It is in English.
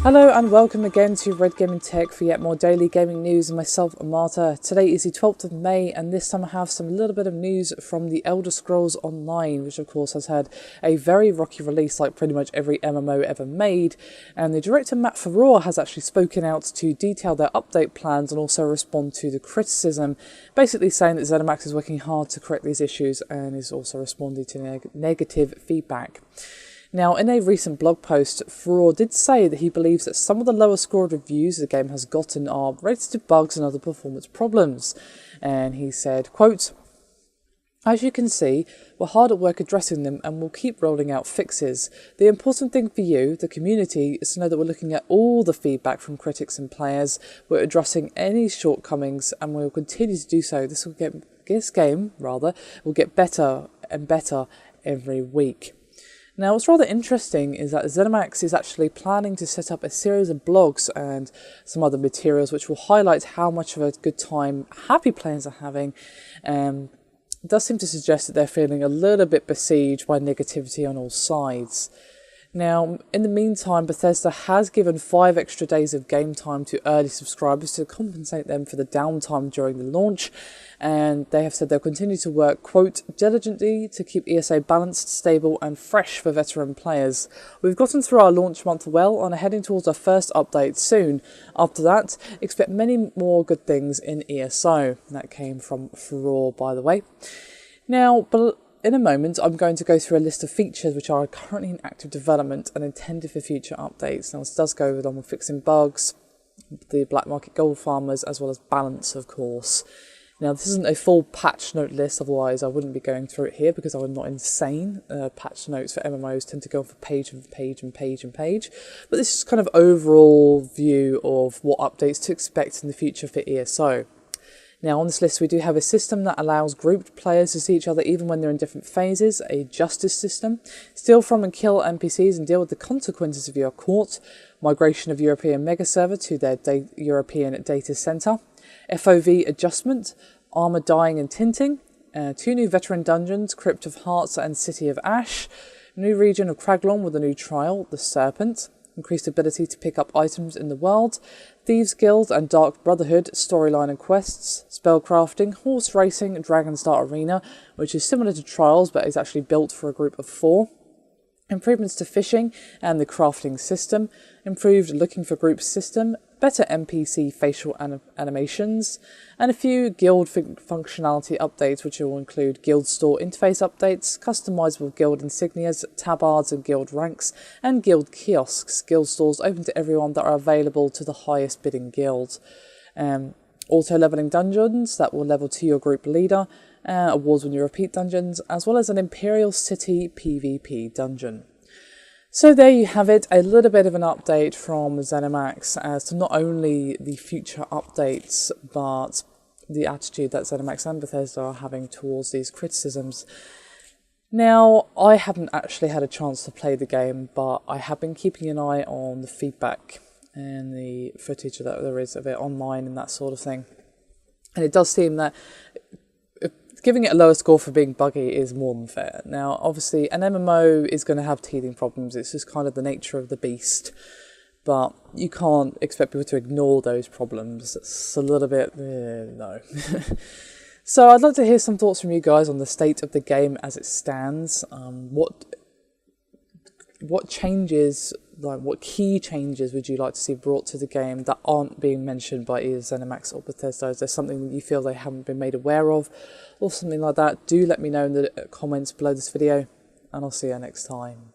Hello and welcome again to Red Gaming Tech for yet more daily gaming news and myself, Amata. Today is the 12th of May and this time I have some little bit of news from the Elder Scrolls Online, which of course has had a very rocky release like pretty much every MMO ever made, and the director Matt Firor has actually spoken out to detail their update plans and also respond to the criticism, basically saying that ZeniMax is working hard to correct these issues and is also responding to negative feedback. Now, in a recent blog post, Firor did say that he believes that some of the lower scored reviews the game has gotten are related to bugs and other performance problems. And he said, quote, "As you can see, we're hard at work addressing them and we'll keep rolling out fixes. The important thing for you, the community, is to know that we're looking at all the feedback from critics and players. We're addressing any shortcomings and we'll continue to do so. This game will get better and better every week." Now, what's rather interesting is that ZeniMax is actually planning to set up a series of blogs and some other materials which will highlight how much of a good time happy players are having. It does seem to suggest that they're feeling a little bit besieged by negativity on all sides. Now, in the meantime, Bethesda has given 5 extra days of game time to early subscribers to compensate them for the downtime during the launch, and they have said they'll continue to work, quote, "diligently to keep ESO balanced, stable and fresh for veteran players. We've gotten through our launch month well and are heading towards our first update soon. After that, expect many more good things in ESO." That came from Firor, by the way. Now, in a moment, I'm going to go through a list of features which are currently in active development and intended for future updates. Now, this does go along with fixing bugs, the black market gold farmers, as well as balance, of course. Now, this isn't a full patch note list, otherwise I wouldn't be going through it here because I'm not insane. Patch notes for MMOs tend to go on for page and page and page and page. But this is kind of overall view of what updates to expect in the future for ESO. Now, on this list, we do have a system that allows grouped players to see each other even when they're in different phases, a justice system, steal from and kill NPCs and deal with the consequences if you are caught, migration of European mega server to their European data center, FOV adjustment, armor dyeing and tinting, 2 new veteran dungeons, Crypt of Hearts and City of Ash, new region of Craglon with a new trial, the Serpent, increased ability to pick up items in the world, Thieves Guild and Dark Brotherhood storyline and quests, spellcrafting, horse racing, Dragonstar Arena, which is similar to Trials but is actually built for a group of 4, improvements to fishing and the crafting system, improved looking for group system, better NPC facial animations, and a few guild functionality updates which will include guild store interface updates, customizable guild insignias, tabards and guild ranks, and guild kiosks, guild stores open to everyone that are available to the highest bidding guild. Auto leveling dungeons that will level to your group leader, awards when you repeat dungeons, as well as an Imperial City PvP dungeon. So there you have it, a little bit of an update from ZeniMax as to not only the future updates, but the attitude that ZeniMax and Bethesda are having towards these criticisms. Now, I haven't actually had a chance to play the game, but I have been keeping an eye on the feedback and the footage that there is of it online and that sort of thing. And it does seem that giving it a lower score for being buggy is more than fair. Now, obviously, an MMO is going to have teething problems. It's just kind of the nature of the beast. But you can't expect people to ignore those problems. It's a little bit, no. So I'd like to hear some thoughts from you guys on the state of the game as it stands. What changes, what key changes would you like to see brought to the game that aren't being mentioned by either ZeniMax or Bethesda? Is there something that you feel they haven't been made aware of or something like that? Do let me know in the comments below this video and I'll see you next time.